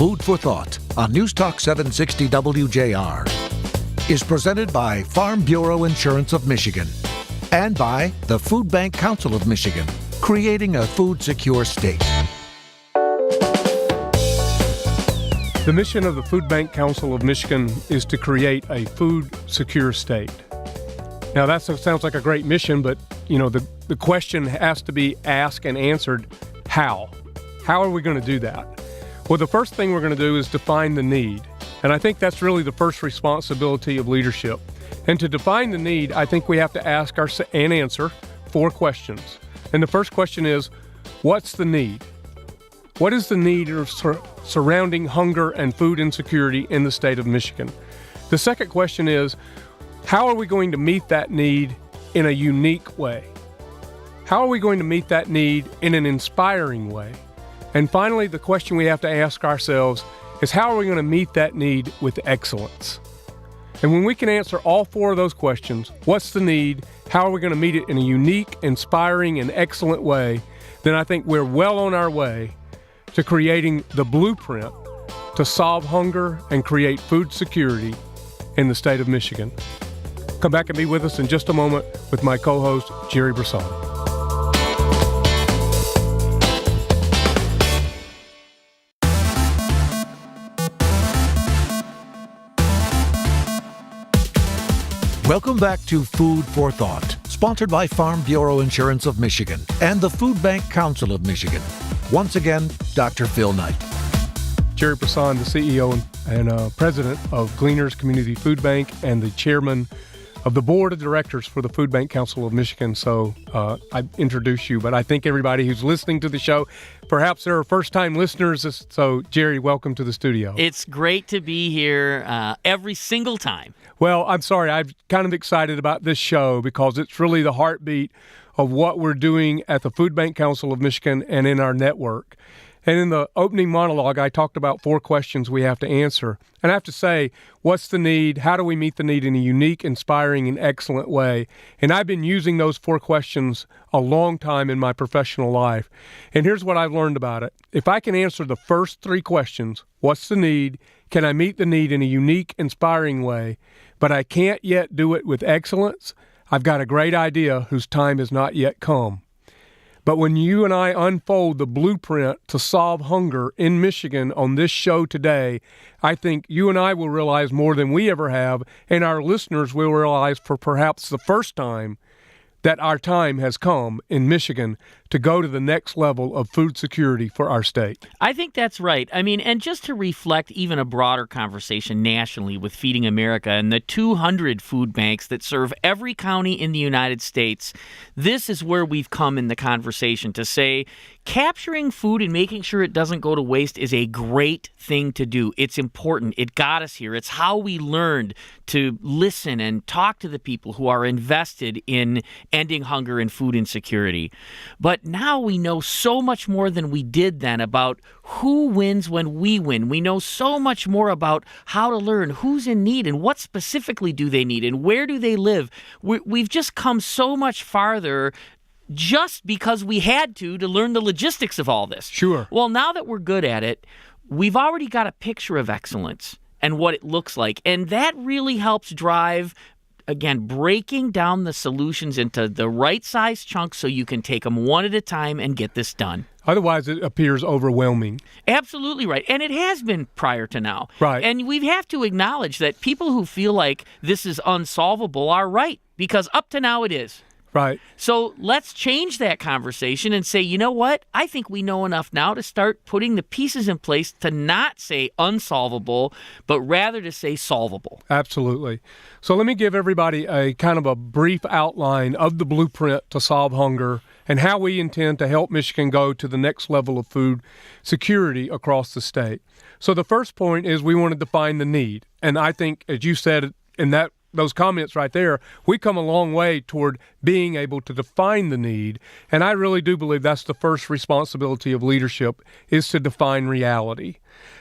Food for Thought on News Talk 760 WJR is presented by Farm Bureau Insurance of Michigan and by the Food Bank Council of Michigan, creating a food-secure state. The mission of the Food Bank Council of Michigan is to create a food-secure state. Now, that sounds like a great mission, but, the question has to be asked and answered, how? How are we going to do that? Well, the first thing we're going to do is define the need. And I think that's really the first responsibility of leadership. And to define the need, I think we have to ask and answer 4 questions. And the first question is, what's the need? What is the need surrounding hunger and food insecurity in the state of Michigan? The second question is, how are we going to meet that need in a unique way? How are we going to meet that need in an inspiring way? And finally, the question we have to ask ourselves is, how are we going to meet that need with excellence? And when we can answer all 4 of those questions, what's the need, how are we going to meet it in a unique, inspiring, and excellent way, then I think we're well on our way to creating the blueprint to solve hunger and create food security in the state of Michigan. Come back and be with us in just a moment with my co-host, Gerry Brisson. Welcome back to Food for Thought, sponsored by Farm Bureau Insurance of Michigan and the Food Bank Council of Michigan. Once again, Dr. Phil Knight. Gerry Brisson, the CEO and president of Gleaners Community Food Bank and the chairman of the board of directors for the Food Bank Council of Michigan. So I introduce you, but I think everybody who's listening to the show, perhaps there are first-time listeners. So, Gerry, welcome to the studio. It's great to be here every single time. Well, I'm sorry. I'm kind of excited about this show because it's really the heartbeat of what we're doing at the Food Bank Council of Michigan and in our network. And in the opening monologue, I talked about 4 questions we have to answer. And I have to say, what's the need? How do we meet the need in a unique, inspiring, and excellent way? And I've been using those 4 questions a long time in my professional life. And here's what I've learned about it. If I can answer the first 3 questions, what's the need? Can I meet the need in a unique, inspiring way? But I can't yet do it with excellence. I've got a great idea whose time has not yet come. But when you and I unfold the blueprint to solve hunger in Michigan on this show today, I think you and I will realize more than we ever have, and our listeners will realize for perhaps the first time that our time has come in Michigan to go to the next level of food security for our state. I think that's right. I mean, and just to reflect even a broader conversation nationally with Feeding America and the 200 food banks that serve every county in the United States, this is where we've come in the conversation to say capturing food and making sure it doesn't go to waste is a great thing to do. It's important. It got us here. It's how we learned to listen and talk to the people who are invested in ending hunger and food insecurity. But now we know so much more than we did then about who wins when we win. We know so much more about how to learn who's in need and what specifically do they need and where do they live. We've just come so much farther just because we had to learn the logistics of all this. Sure. Well, now that we're good at it, we've already got a picture of excellence and what it looks like. And that really helps drive, again, breaking down the solutions into the right size chunks so you can take them one at a time and get this done. Otherwise, it appears overwhelming. Absolutely right. And it has been prior to now. Right. And we have to acknowledge that people who feel like this is unsolvable are right, because up to now it is. Right. So let's change that conversation and say, you know what? I think we know enough now to start putting the pieces in place to not say unsolvable, but rather to say solvable. Absolutely. So let me give everybody a kind of a brief outline of the blueprint to solve hunger and how we intend to help Michigan go to the next level of food security across the state. So the first point is we want to define the need. And I think, as you said in that those comments right there, we come a long way toward being able to define the need. And I really do believe that's the first responsibility of leadership, is to define reality.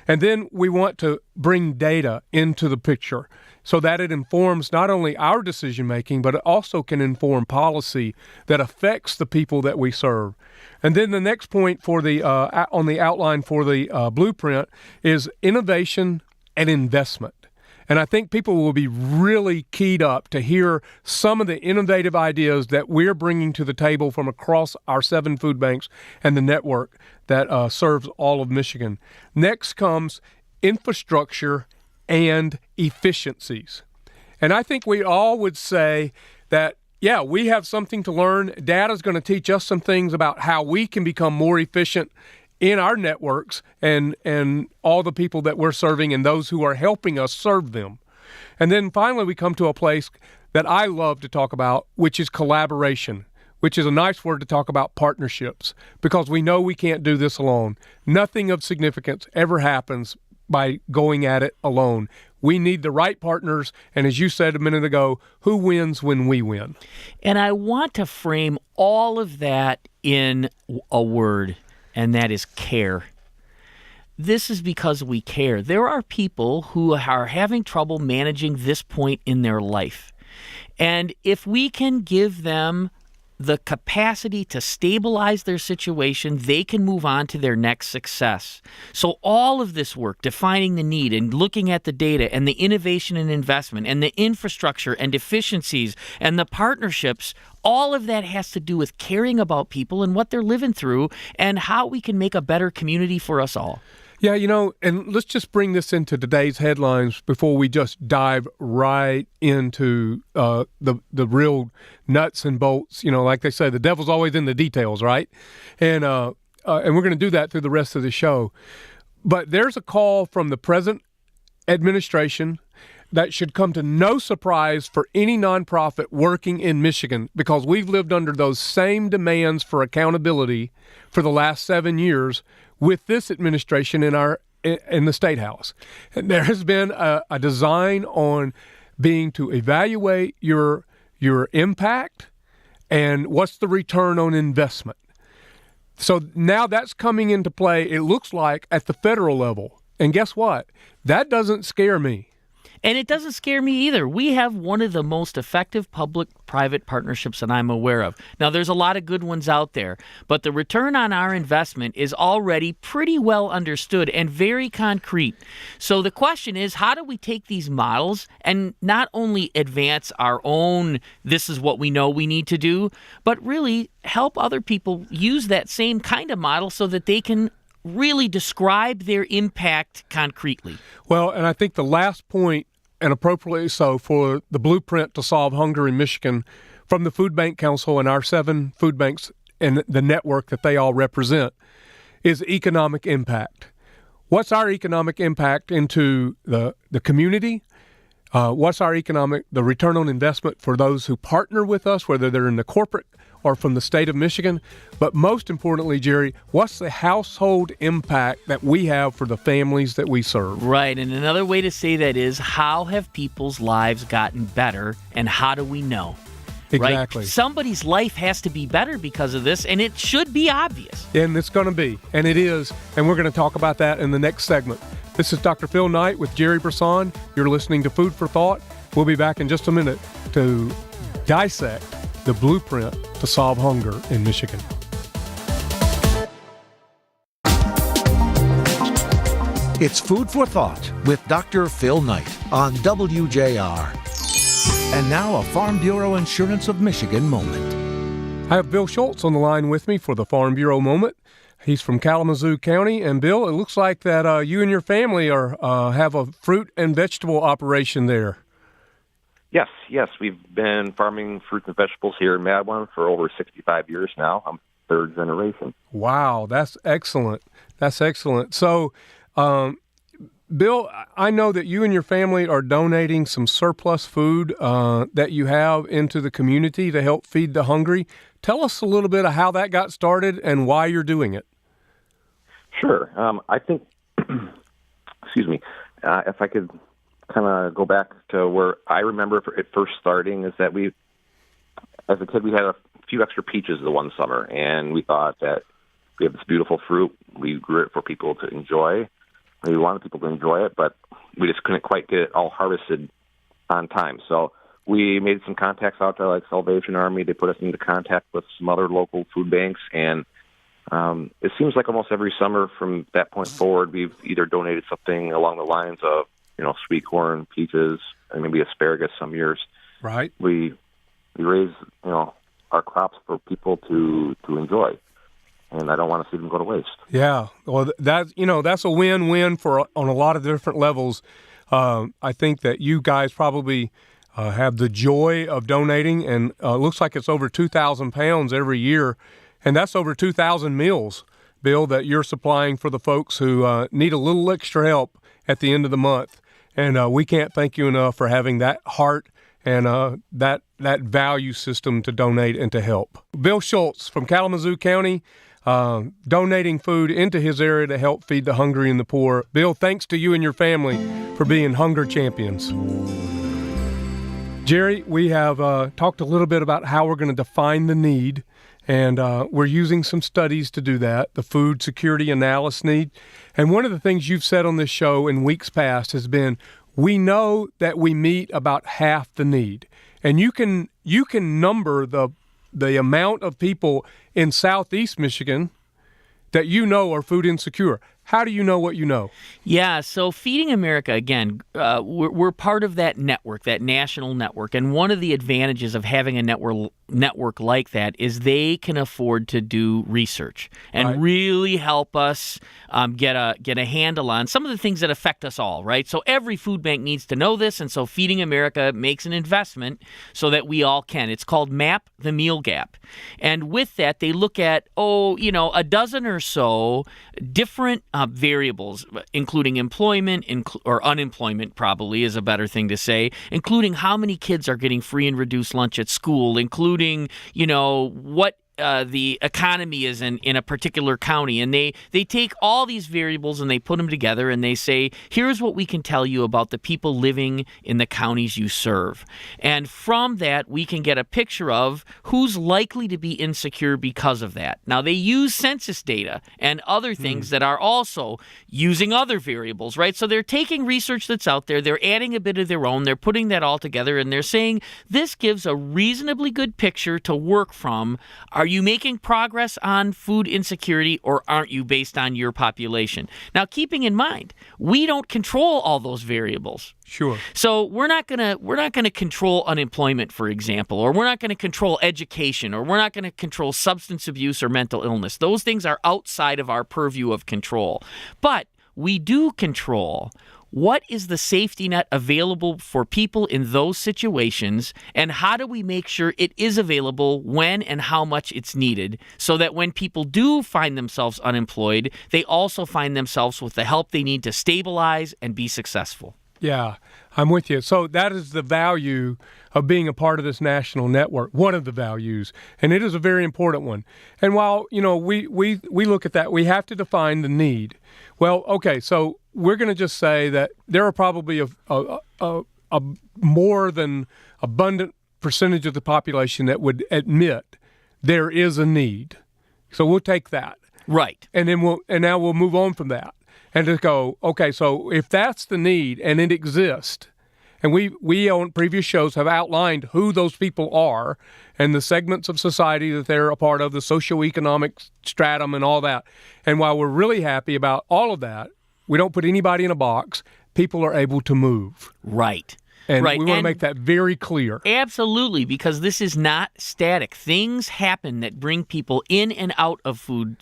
And then we want to bring data into the picture so that it informs not only our decision-making, but it also can inform policy that affects the people that we serve. And then the next point for the on the outline for the blueprint is innovation and investment. And I think people will be really keyed up to hear some of the innovative ideas that we're bringing to the table from across our 7 food banks and the network that serves all of Michigan. Next comes infrastructure and efficiencies. And I think we all would say that, yeah, we have something to learn. Data's going to teach us some things about how we can become more efficient in our networks and all the people that we're serving and those who are helping us serve them. And then finally, we come to a place that I love to talk about, which is collaboration, which is a nice word to talk about partnerships, because we know we can't do this alone. Nothing of significance ever happens by going at it alone. We need the right partners, and as you said a minute ago, who wins when we win? And I want to frame all of that in a word, and that is care. This is because we care. There are people who are having trouble managing this point in their life. And if we can give them the capacity to stabilize their situation, they can move on to their next success. So all of this work, defining the need and looking at the data and the innovation and investment and the infrastructure and efficiencies and the partnerships, all of that has to do with caring about people and what they're living through and how we can make a better community for us all. Yeah, and let's just bring this into today's headlines before we just dive right into the real nuts and bolts. Like they say, the devil's always in the details, right? And we're going to do that through the rest of the show. But there's a call from the present administration that should come to no surprise for any nonprofit working in Michigan, because we've lived under those same demands for accountability for the last 7 years with this administration in the State House. And there has been a design on being to evaluate your impact and what's the return on investment. So now that's coming into play, it looks like, at the federal level. And guess what? That doesn't scare me. And it doesn't scare me either. We have one of the most effective public-private partnerships that I'm aware of. Now, there's a lot of good ones out there, but the return on our investment is already pretty well understood and very concrete. So the question is, how do we take these models and not only advance our own, this is what we know we need to do, but really help other people use that same kind of model so that they can really describe their impact concretely? Well, and I think the last point, and appropriately so, for the blueprint to solve hunger in Michigan from the Food Bank Council and our 7 food banks and the network that they all represent, is economic impact. What's our economic impact into the community? What's our the return on investment for those who partner with us, whether they're in the corporate or from the state of Michigan? But most importantly, Gerry, what's the household impact that we have for the families that we serve? Right, and another way to say that is, how have people's lives gotten better, and how do we know? Exactly. Right? Somebody's life has to be better because of this, and it should be obvious. And it's going to be, and it is, and we're going to talk about that in the next segment. This is Dr. Phil Knight with Gerry Brisson. You're listening to Food for Thought. We'll be back in just a minute to dissect the blueprint to solve hunger in Michigan. It's Food for Thought with Dr. Phil Knight on WJR. And now a Farm Bureau Insurance of Michigan moment. I have Bill Schultz on the line with me for the Farm Bureau moment. He's from Kalamazoo County. And Bill, it looks like that you and your family have a fruit and vegetable operation there. Yes. We've been farming fruits and vegetables here in Madwan for over 65 years now. I'm third generation. Wow, that's excellent. So, Bill, I know that you and your family are donating some surplus food that you have into the community to help feed the hungry. Tell us a little bit of how that got started and why you're doing it. Sure. I think, excuse me, if I could kind of go back to where I remember it first starting, is that as a kid, we had a few extra peaches the one summer, and we thought that we have this beautiful fruit. We grew it for people to enjoy. We wanted people to enjoy it, but we just couldn't quite get it all harvested on time. So we made some contacts out there, like Salvation Army. They put us into contact with some other local food banks, and it seems like almost every summer from that point forward, we've either donated something along the lines of, sweet corn, peaches, and maybe asparagus some years. Right. We raise, our crops for people to enjoy, and I don't want to see them go to waste. Yeah. Well, that's a win-win on a lot of different levels. I think that you guys probably have the joy of donating, and it looks like it's over 2,000 pounds every year, and that's over 2,000 meals, Bill, that you're supplying for the folks who need a little extra help at the end of the month. And we can't thank you enough for having that heart and that value system to donate and to help. Bill Schultz from Kalamazoo County, donating food into his area to help feed the hungry and the poor. Bill, thanks to you and your family for being hunger champions. Gerry, we have talked a little bit about how we're going to define the need, and we're using some studies to do that, the food security analysis need. And one of the things you've said on this show in weeks past has been, we know that we meet about half the need. And you can number the amount of people in Southeast Michigan that are food insecure. How do you know what you know? Yeah, so Feeding America, again, we're part of that network, that national network. And one of the advantages of having a network like that is they can afford to do research and really help us get a handle on some of the things that affect us all, right? So every food bank needs to know this, and so Feeding America makes an investment so that we all can. It's called Map the Meal Gap. And with that, they look at, a dozen or so different variables, including employment or unemployment, probably is a better thing to say, including how many kids are getting free and reduced lunch at school, including, what the economy is in a particular county. And they take all these variables and they put them together and they say, here's what we can tell you about the people living in the counties you serve. And from that, we can get a picture of who's likely to be insecure because of that. Now, they use census data and other things that are also using other variables, right? So they're taking research that's out there, they're adding a bit of their own, they're putting that all together, and they're saying this gives a reasonably good picture to work from. Are you making progress on food insecurity, or aren't you, based on your population? Now, keeping in mind, we don't control all those variables. Sure. So we're not gonna control unemployment, for example, or we're not going to control education, or we're not going to control substance abuse or mental illness. Those things are outside of our purview of control. But we do control what is the safety net available for people in those situations, and how do we make sure it is available when and how much it's needed, so that when people do find themselves unemployed, they also find themselves with the help they need to stabilize and be successful. Yeah, I'm with you. So that is the value of being a part of this national network, one of the values, and it is a very important one. And while, we look at that, we have to define the need. Well, okay, so we're going to just say that there are probably a more than abundant percentage of the population that would admit there is a need. So we'll take that. Right. And then now we'll move on from that and just go, okay, so if that's the need and it exists, and we on previous shows have outlined who those people are and the segments of society that they're a part of, the socioeconomic stratum and all that. And while we're really happy about all of that, we don't put anybody in a box. People are able to move. Right. And right. we want to make that very clear. Absolutely, because this is not static. Things happen that bring people in and out of food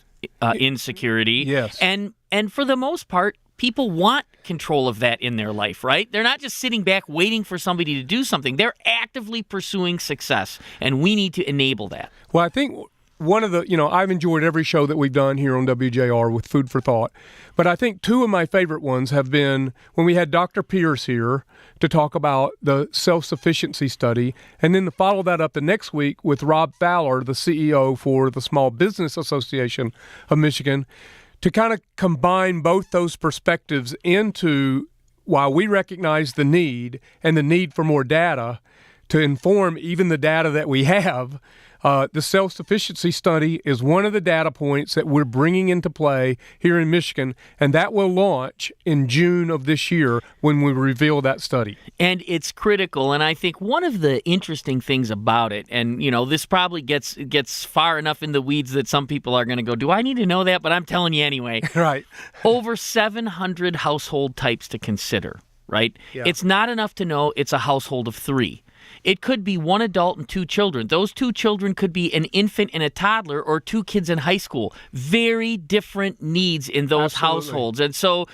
insecurity. Yes. And for the most part, people want control of that in their life, right? They're not just sitting back waiting for somebody to do something. They're actively pursuing success, and we need to enable that. Well, I think one of the, I've enjoyed every show that we've done here on WJR with Food for Thought, but I think two of my favorite ones have been when we had Dr. Pierce here to talk about the self-sufficiency study, and then to follow that up the next week with Rob Fowler, the CEO for the Small Business Association of Michigan, to kind of combine both those perspectives into while we recognize the need and the need for more data to inform even the data that we have, the self-sufficiency study is one of the data points that we're bringing into play here in Michigan, and that will launch in June of this year when we reveal that study. And it's critical, and I think one of the interesting things about it, and this probably gets far enough in the weeds that some people are going to go, do I need to know that? But I'm telling you anyway. Right. Over 700 household types to consider, right? Yeah. It's not enough to know it's a household of 3. It could be 1 adult and 2 children. Those 2 children could be an infant and a toddler or 2 kids in high school. Very different needs in those households. And so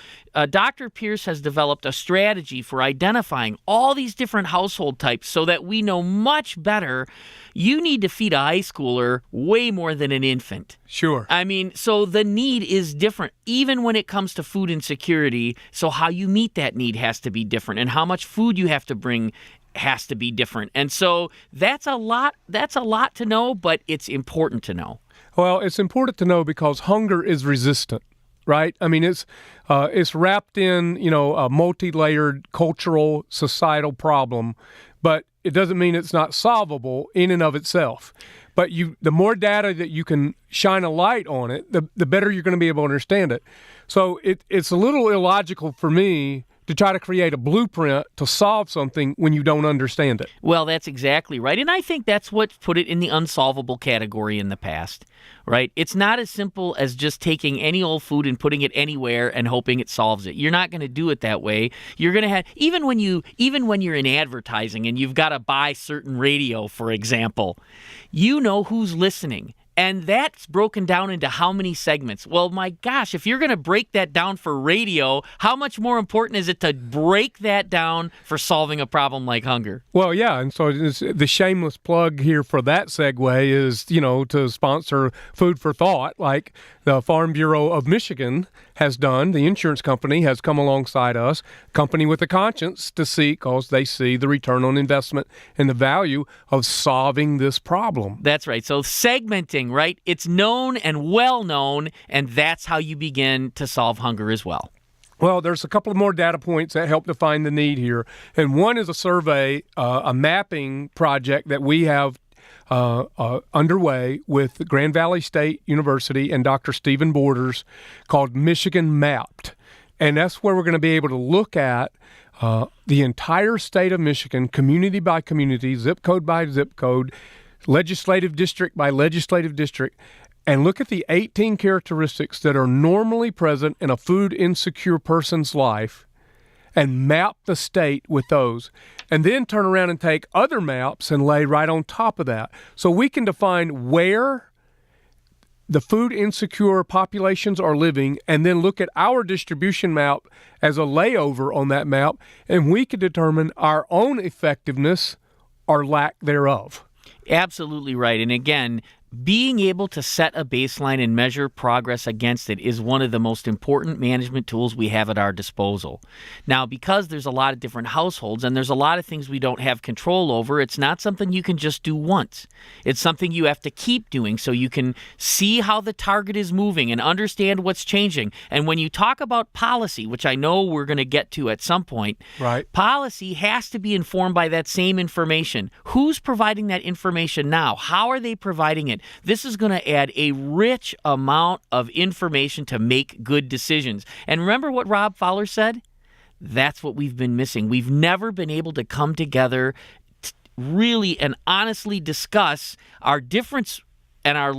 Dr. Pierce has developed a strategy for identifying all these different household types so that we know much better. You need to feed a high schooler way more than an infant. Sure. I mean, so the need is different, even when it comes to food insecurity. So how you meet that need has to be different, and how much food you have to bring has to be different. And so that's a lot to know, but it's important to know. Well, it's important to know because hunger is resistant, right? I mean, it's wrapped in, a multi-layered cultural, societal problem, but it doesn't mean it's not solvable in and of itself. But the more data that you can shine a light on it, the better you're going to be able to understand it. So it's a little illogical for me to try to create a blueprint to solve something when you don't understand it. Well, that's exactly right. And I think that's what put it in the unsolvable category in the past, right? It's not as simple as just taking any old food and putting it anywhere and hoping it solves it. You're not going to do it that way. You're going to have, even when you're in advertising and you've got to buy certain radio, for example, you know who's listening. And that's broken down into how many segments? Well, my gosh, if you're going to break that down for radio, how much more important is it to break that down for solving a problem like hunger? Well, yeah, and so the shameless plug here for that segue is, to sponsor Food for Thought, like the Farm Bureau of Michigan has done. The insurance company has come alongside us, company with a conscience to see, because they see the return on investment and the value of solving this problem. That's right. So segmenting, right? It's known and well known, and that's how you begin to solve hunger as well. Well, there's a couple of more data points that help define the need here. And one is a survey, a mapping project that we have underway with Grand Valley State University and Dr. Stephen Borders called Michigan Mapped. And that's where we're going to be able to look at the entire state of Michigan, community by community, zip code by zip code, legislative district by legislative district, and look at the 18 characteristics that are normally present in a food insecure person's life and map the state with those, and then turn around and take other maps and lay right on top of that. So we can define where the food insecure populations are living and then look at our distribution map as a layover on that map, and we can determine our own effectiveness or lack thereof. Absolutely right. And again, being able to set a baseline and measure progress against it is one of the most important management tools we have at our disposal. Now, because there's a lot of different households and there's a lot of things we don't have control over, it's not something you can just do once. It's something you have to keep doing so you can see how the target is moving and understand what's changing. And when you talk about policy, which I know we're going to get to at some point, right, policy has to be informed by that same information. Who's providing that information now? How are they providing it? This is going to add a rich amount of information to make good decisions. And remember what Rob Fowler said? That's what we've been missing. We've never been able to come together really and honestly discuss our difference and our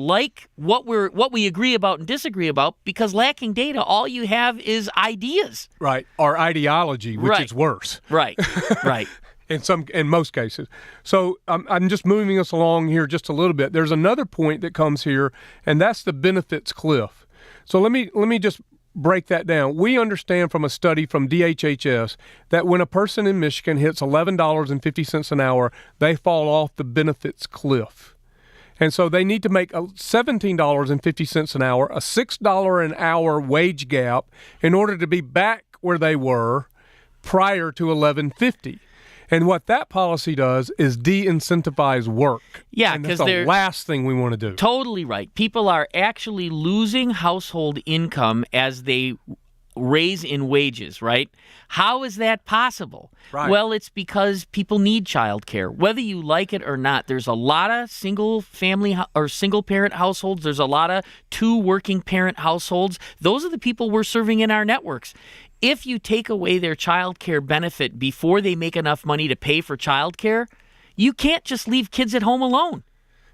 what we agree about and disagree about, because lacking data, all you have is ideas. Right, or ideology, which Right. is worse. Right, right. In most cases. So I'm just moving us along here just a little bit. There's another point that comes here, and that's the benefits cliff. So let me just break that down. We understand from a study from DHHS that when a person in Michigan hits $11.50 an hour, they fall off the benefits cliff. And so they need to make $17.50 an hour, a $6 an hour wage gap in order to be back where they were prior to $11.50. And what that policy does is de-incentivize work. Yeah, and that's because the last thing we want to do. Totally right. People are actually losing household income as they raise in wages, right? How is that possible? Right. Well, it's because people need childcare. Whether you like it or not, there's a lot of single parent households. There's a lot of 2 working parent households. Those are the people we're serving in our networks. If you take away their childcare benefit before they make enough money to pay for childcare, you can't just leave kids at home alone.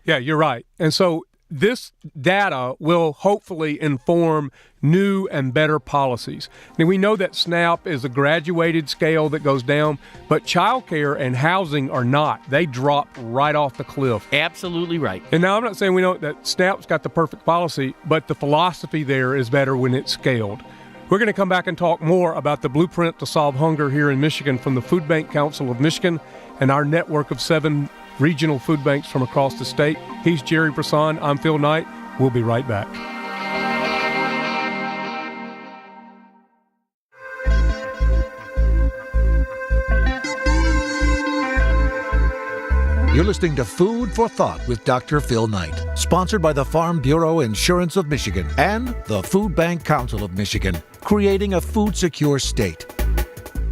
Yeah, you're right. And so this data will hopefully inform new and better policies. Now, we know that SNAP is a graduated scale that goes down, but childcare and housing are not. They drop right off the cliff. Absolutely right. And now I'm not saying we know that SNAP's got the perfect policy, but the philosophy there is better when it's scaled. We're going to come back and talk more about the blueprint to solve hunger here in Michigan from the Food Bank Council of Michigan and our network of 7 regional food banks from across the state. He's Gerry Brisson. I'm Phil Knight. We'll be right back. You're listening to Food for Thought with Dr. Phil Knight, sponsored by the Farm Bureau Insurance of Michigan and the Food Bank Council of Michigan, creating a food-secure state.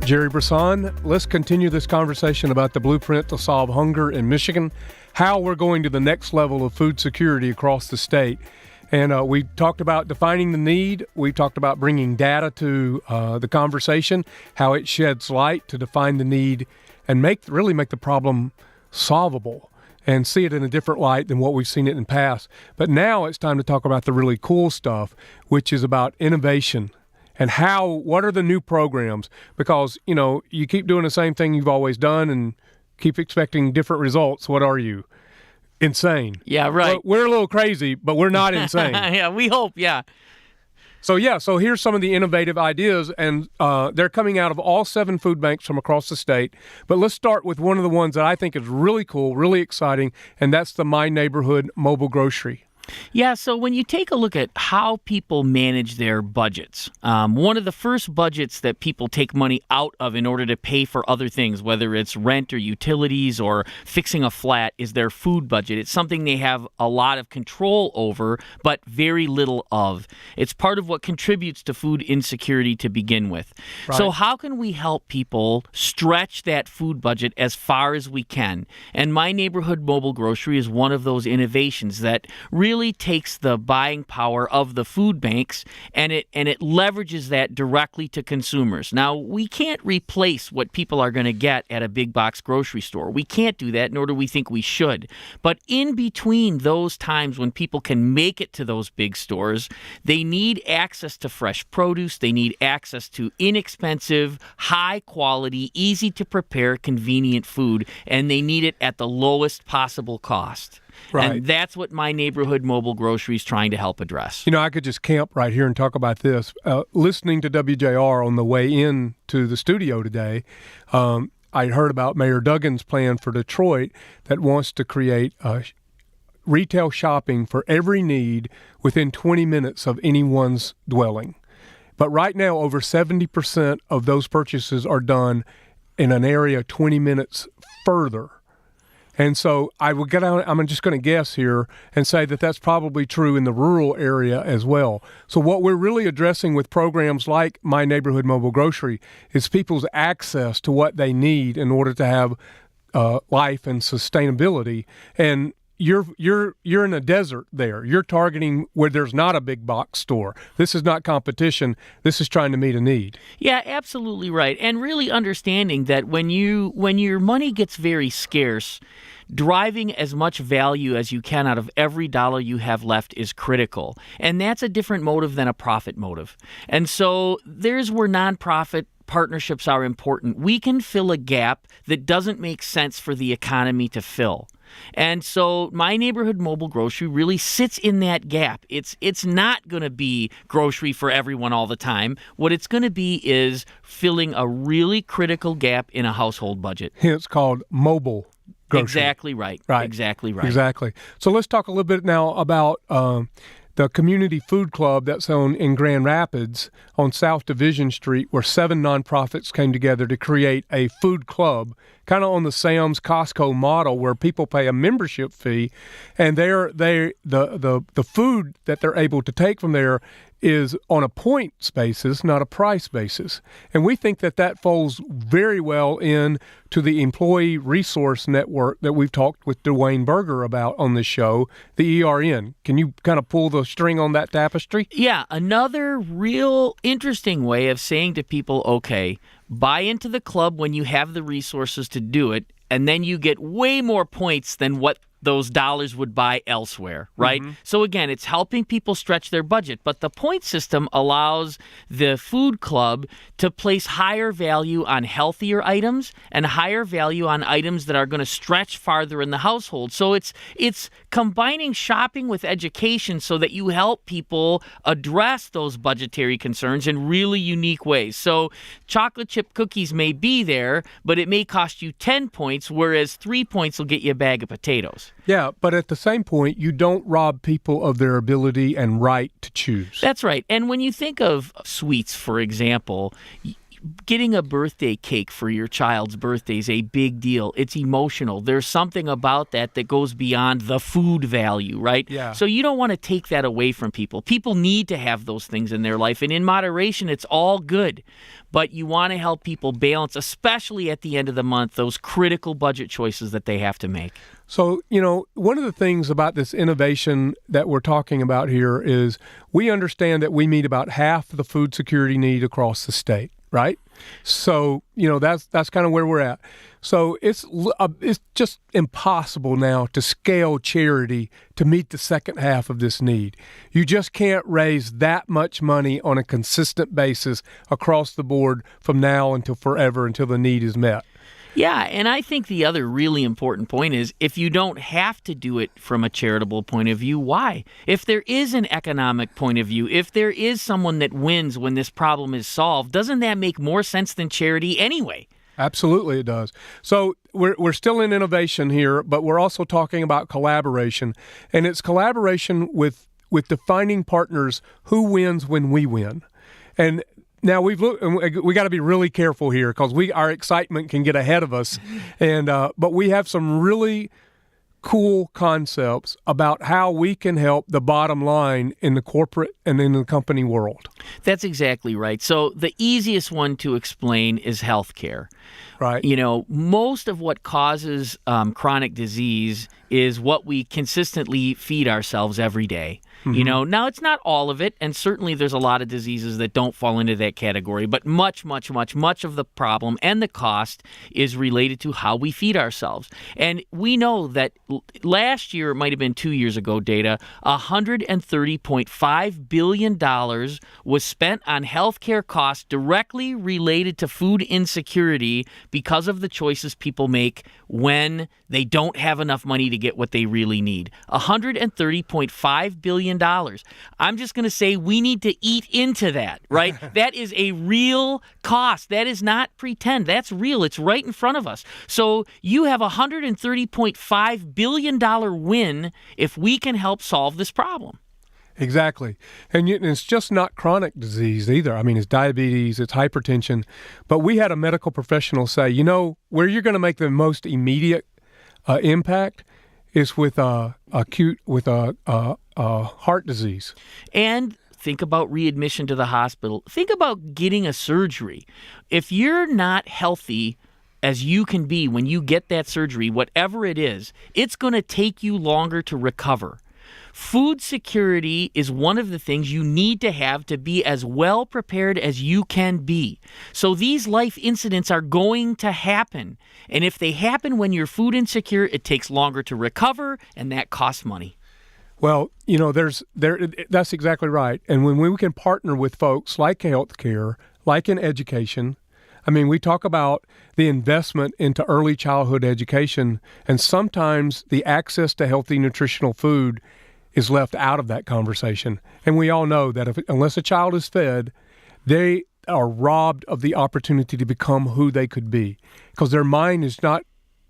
Gerry Brisson, let's continue this conversation about the blueprint to solve hunger in Michigan, how we're going to the next level of food security across the state. And we talked about defining the need. We talked about bringing data to the conversation, how it sheds light to define the need and really make the problem solvable and see it in a different light than what we've seen it in the past. But now it's time to talk about the really cool stuff, which is about innovation and what are the new programs? Because, you keep doing the same thing you've always done and keep expecting different results. What are you? Insane. Yeah, right. Well, we're a little crazy, but we're not insane. Yeah, we hope, yeah. So here's some of the innovative ideas, and they're coming out of all 7 food banks from across the state. But let's start with one of the ones that I think is really cool, really exciting, and that's the My Neighborhood Mobile Grocery. Yeah, so when you take a look at how people manage their budgets, one of the first budgets that people take money out of in order to pay for other things, whether it's rent or utilities or fixing a flat, is their food budget. It's something they have a lot of control over, but very little of. It's part of what contributes to food insecurity to begin with. Right. So how can we help people stretch that food budget as far as we can? And My Neighborhood Mobile Grocery is one of those innovations that really takes the buying power of the food banks and it leverages that directly to consumers. Now, we can't replace what people are going to get at a big box grocery store. We can't do that, nor do we think we should. But in between those times when people can make it to those big stores, they need access to fresh produce. They need access to inexpensive, high quality, easy to prepare, convenient food, and they need it at the lowest possible cost. Right. And that's what My Neighborhood Mobile Grocery is trying to help address. I could just camp right here and talk about this. Listening to WJR on the way in to the studio today, I heard about Mayor Duggan's plan for Detroit that wants to create retail shopping for every need within 20 minutes of anyone's dwelling. But right now, over 70% of those purchases are done in an area 20 minutes further. And so I'm just going to guess here and say that that's probably true in the rural area as well. So what we're really addressing with programs like My Neighborhood Mobile Grocery is people's access to what they need in order to have life and sustainability. And you're in a desert there. You're targeting where there's not a big box store. This is not competition. This is trying to meet a need. Yeah, absolutely right. And really understanding that when your money gets very scarce, driving as much value as you can out of every dollar you have left is critical. And that's a different motive than a profit motive. And so there's where nonprofit partnerships are important. We can fill a gap that doesn't make sense for the economy to fill. And so My Neighborhood Mobile Grocery really sits in that gap. It's not going to be grocery for everyone all the time. What it's going to be is filling a really critical gap in a household budget. Hence called mobile grocery. Exactly right. Exactly right. Exactly. So let's talk a little bit now about the community food club that's in Grand Rapids on South Division Street, where 7 nonprofits came together to create a food club, kind of on the Sam's Costco model, where people pay a membership fee, and the food that they're able to take from there is on a points basis, not a price basis. And we think that falls very well in to the employee resource network that we've talked with Dwayne Berger about on this show, the ERN. Can you kind of pull the string on that tapestry? Yeah, another real interesting way of saying to people, okay, buy into the club when you have the resources to do it, and then you get way more points than what those dollars would buy elsewhere, right? Mm-hmm. So again, it's helping people stretch their budget, but the point system allows the food club to place higher value on healthier items and higher value on items that are going to stretch farther in the household. So it's combining shopping with education so that you help people address those budgetary concerns in really unique ways. So chocolate chip cookies may be there, but it may cost you 10 points, whereas 3 points will get you a bag of potatoes. Yeah, but at the same point, you don't rob people of their ability and right to choose. That's right. And when you think of sweets, for example, getting a birthday cake for your child's birthday is a big deal. It's emotional. There's something about that goes beyond the food value, right? Yeah. So you don't want to take that away from people. People need to have those things in their life, and in moderation, it's all good. But you want to help people balance, especially at the end of the month, those critical budget choices that they have to make. So, one of the things about this innovation that we're talking about here is we understand that we meet about half the food security need across the state, right? So, that's kind of where we're at. So it's just impossible now to scale charity to meet the second half of this need. You just can't raise that much money on a consistent basis across the board from now until forever until the need is met. Yeah, and I think the other really important point is if you don't have to do it from a charitable point of view, why? If there is an economic point of view, if there is someone that wins when this problem is solved, doesn't that make more sense than charity anyway? Absolutely it does. So we're still in innovation here, but we're also talking about collaboration, and it's collaboration with defining partners who wins when we win. And now we got to be really careful here because our excitement can get ahead of us, and but we have some really cool concepts about how we can help the bottom line in the corporate and in the company world. That's exactly right. So the easiest one to explain is healthcare. Right. Most of what causes chronic disease is what we consistently feed ourselves every day. Mm-hmm. Now it's not all of it, and certainly there's a lot of diseases that don't fall into that category, but much of the problem and the cost is related to how we feed ourselves. And we know that last year, it might have been 2 years ago, data, $130.5 billion was spent on healthcare costs directly related to food insecurity because of the choices people make when they don't have enough money to get what they really need. $130.5 billion. I'm just going to say we need to eat into that, right? That is a real cost. That is not pretend. That's real. It's right in front of us. So you have a $130.5 billion win if we can help solve this problem. Exactly. And it's just not chronic disease either. I mean, it's diabetes, it's hypertension. But we had a medical professional say, where you're going to make the most immediate impact is with heart disease. And think about readmission to the hospital. Think about getting a surgery. If you're not healthy as you can be when you get that surgery, whatever it is, it's going to take you longer to recover. Food security is one of the things you need to have to be as well prepared as you can be. So these life incidents are going to happen. And if they happen when you're food insecure, it takes longer to recover, and that costs money. Well, that's exactly right. And when we can partner with folks like healthcare, like in education, we talk about the investment into early childhood education, and sometimes the access to healthy nutritional food is left out of that conversation. And we all know that unless a child is fed, they are robbed of the opportunity to become who they could be because their mind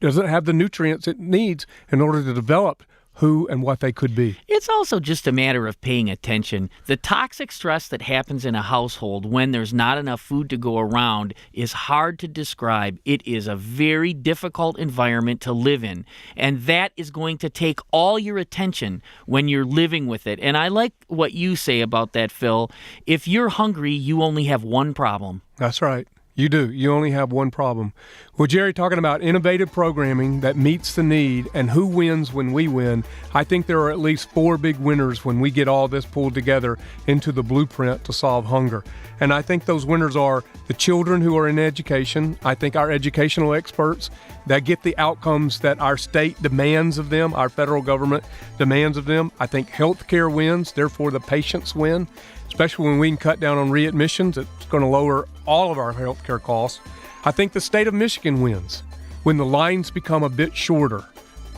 doesn't have the nutrients it needs in order to develop who and what they could be. It's also just a matter of paying attention. The toxic stress that happens in a household when there's not enough food to go around is hard to describe. It is a very difficult environment to live in, and that is going to take all your attention when you're living with it. And I like what you say about that, Phil. If you're hungry, you only have one problem. That's right. You do. You only have one problem. Well, Gerry, talking about innovative programming that meets the need and who wins when we win, I think there are at least 4 big winners when we get all this pulled together into the blueprint to solve hunger. And I think those winners are the children who are in education. I think our educational experts that get the outcomes that our state demands of them, our federal government demands of them. I think healthcare wins, therefore the patients win. Especially when we can cut down on readmissions, it's going to lower all of our health care costs. I think the state of Michigan wins when the lines become a bit shorter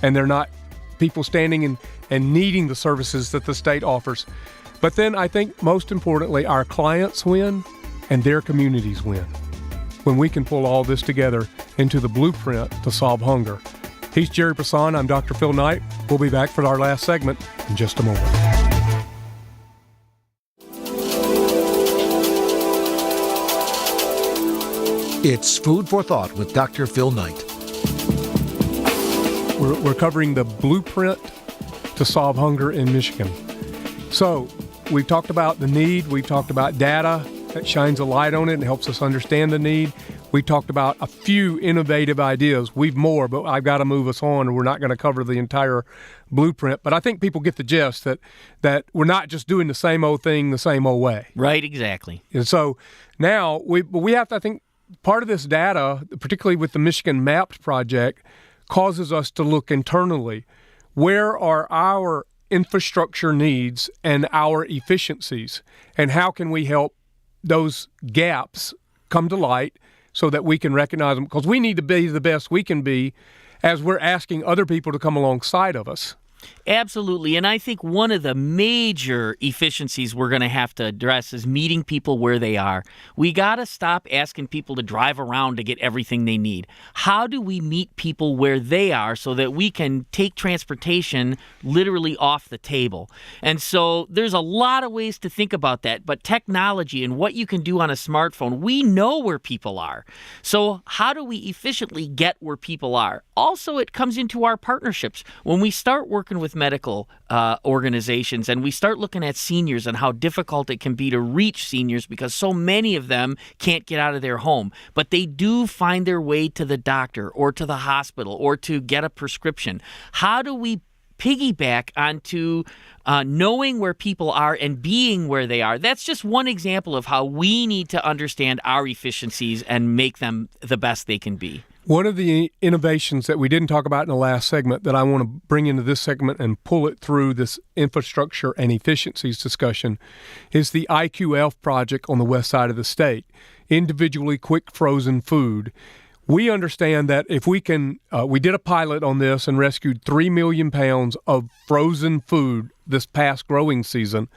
and they're not people standing and needing the services that the state offers. But then I think most importantly, our clients win and their communities win when we can pull all this together into the blueprint to solve hunger. He's Gerry Brisson. I'm Dr. Phil Knight. We'll be back for our last segment in just a moment. It's Food for Thought with Dr. Phil Knight. We're covering the blueprint to solve hunger in Michigan. So we've talked about the need. We've talked about data that shines a light on it and helps us understand the need. We've talked about a few innovative ideas. We've more, but I've got to move us on, or we're not going to cover the entire blueprint. But I think people get the gist that we're not just doing the same old thing the same old way. Right, exactly. And so now we have to, I think, part of this data, particularly with the Michigan Mapped project, causes us to look internally. Where are our infrastructure needs and our efficiencies? And how can we help those gaps come to light so that we can recognize them? Because we need to be the best we can be as we're asking other people to come alongside of us. Absolutely. And I think one of the major efficiencies we're going to have to address is meeting people where they are. We got to stop asking people to drive around to get everything they need. How do we meet people where they are so that we can take transportation literally off the table? And so there's a lot of ways to think about that, but technology and what you can do on a smartphone, we know where people are. So how do we efficiently get where people are? Also, it comes into our partnerships. When we start working with medical organizations and we start looking at seniors and how difficult it can be to reach seniors because so many of them can't get out of their home, but they do find their way to the doctor or to the hospital or to get a prescription. How do we piggyback onto knowing where people are and being where they are? That's just one example of how we need to understand our efficiencies and make them the best they can be. One of the innovations that we didn't talk about in the last segment that I want to bring into this segment and pull it through this infrastructure and efficiencies discussion is the IQF project on the west side of the state, individually quick frozen food. We understand that if we can, we did a pilot on this and rescued 3 million pounds of frozen food this past growing season.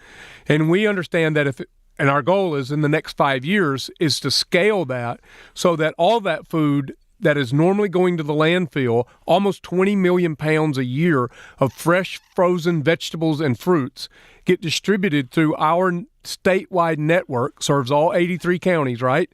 And we understand that and our goal is in the next 5 years is to scale that so that all that food that is normally going to the landfill, almost 20 million pounds a year of fresh frozen vegetables and fruits, get distributed through our statewide network, serves all 83 counties, right?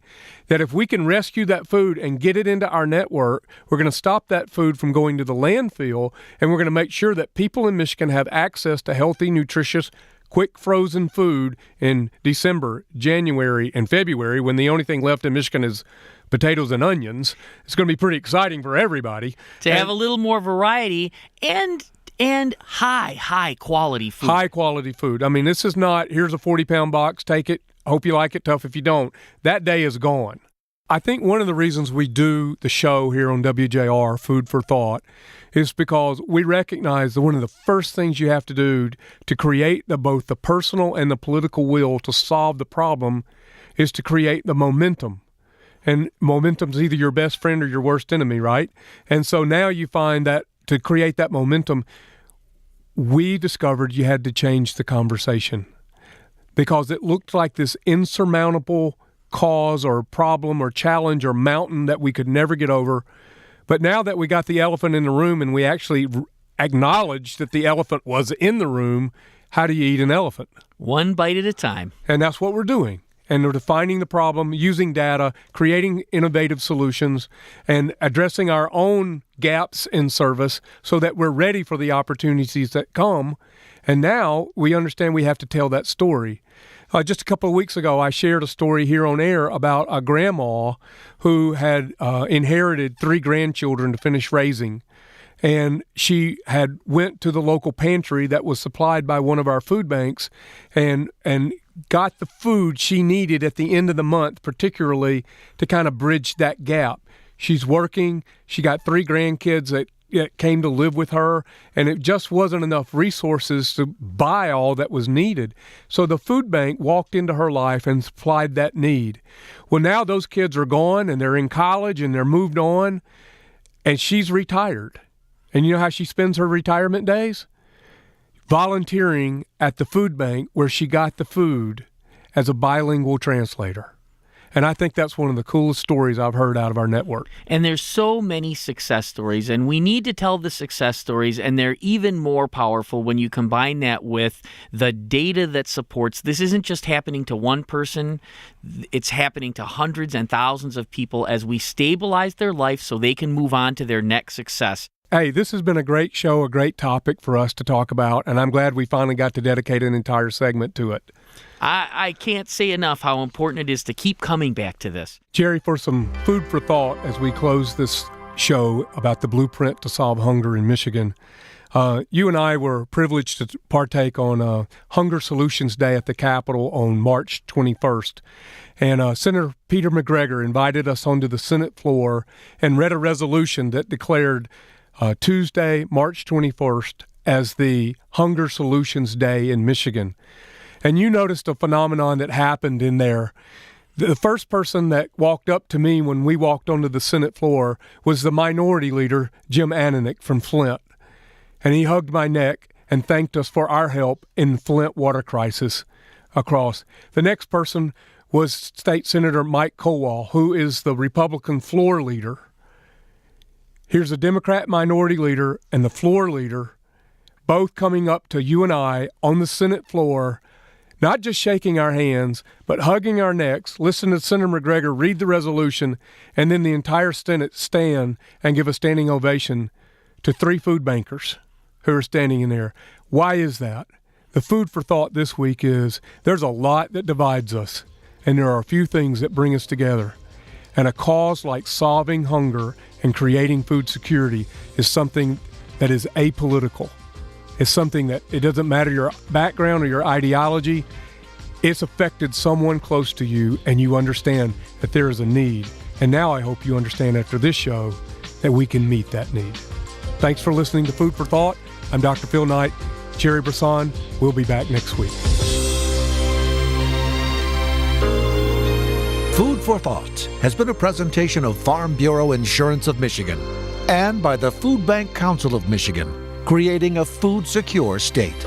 That if we can rescue that food and get it into our network, we're going to stop that food from going to the landfill, and we're going to make sure that people in Michigan have access to healthy, nutritious, quick frozen food in December, January, and February, when the only thing left in Michigan is potatoes and onions. It's going to be pretty exciting for everybody. To have a little more variety and high quality food. High quality food. I mean, this is not, here's a 40-pound box, take it, hope you like it, tough if you don't. That day is gone. I think one of the reasons we do the show here on WJR, Food for Thought, is because we recognize that one of the first things you have to do to create both the personal and the political will to solve the problem is to create the momentum. And momentum's either your best friend or your worst enemy, right? And so now you find that to create that momentum, we discovered you had to change the conversation because it looked like this insurmountable cause or problem or challenge or mountain that we could never get over. But now that we got the elephant in the room and we actually acknowledged that the elephant was in the room. How do you eat an elephant? One bite at a time. And that's what we're doing. And we're defining the problem, using data, creating innovative solutions, and addressing our own gaps in service so that we're ready for the opportunities that come. And now we understand we have to tell that story. Just a couple of weeks ago, I shared a story here on air about a grandma who had inherited 3 grandchildren to finish raising. And she had went to the local pantry that was supplied by one of our food banks and got the food she needed at the end of the month, particularly to kind of bridge that gap. She's working. She got 3 grandkids that came to live with her, and it just wasn't enough resources to buy all that was needed. So the food bank walked into her life and supplied that need. Well, now those kids are gone, and they're in college, and they're moved on, and she's retired. And you know how she spends her retirement days? Volunteering at the food bank where she got the food as a bilingual translator. And I think that's one of the coolest stories I've heard out of our network. And there's so many success stories, and we need to tell the success stories, and they're even more powerful when you combine that with the data that supports this isn't just happening to one person, it's happening to hundreds and thousands of people as we stabilize their life so they can move on to their next success. Hey, this has been a great show, a great topic for us to talk about, and I'm glad we finally got to dedicate an entire segment to it. I can't say enough how important it is to keep coming back to this. Gerry, for some food for thought as we close this show about the blueprint to solve hunger in Michigan, you and I were privileged to partake on Hunger Solutions Day at the Capitol on March 21st. And Senator Peter McGregor invited us onto the Senate floor and read a resolution that declared Tuesday, March 21st, as the Hunger Solutions Day in Michigan. And you noticed a phenomenon that happened in there. The first person that walked up to me when we walked onto the Senate floor was the minority leader, Jim Ananick from Flint. And he hugged my neck and thanked us for our help in the Flint water crisis across. The next person was State Senator Mike Kowal, who is the Republican floor leader. Here's a Democrat minority leader and the floor leader, both coming up to you and I on the Senate floor, not just shaking our hands, but hugging our necks, listen to Senator McGregor read the resolution, and then the entire Senate stand and give a standing ovation to 3 food bankers who are standing in there. Why is that? The food for thought this week is there's a lot that divides us, and there are a few things that bring us together. And a cause like solving hunger and creating food security is something that is apolitical. It's something that it doesn't matter your background or your ideology. It's affected someone close to you, and you understand that there is a need. And now I hope you understand after this show that we can meet that need. Thanks for listening to Food for Thought. I'm Dr. Phil Knight. Gerry Brisson. We'll be back next week. Food for Thought has been a presentation of Farm Bureau Insurance of Michigan and by the Food Bank Council of Michigan, creating a food secure state.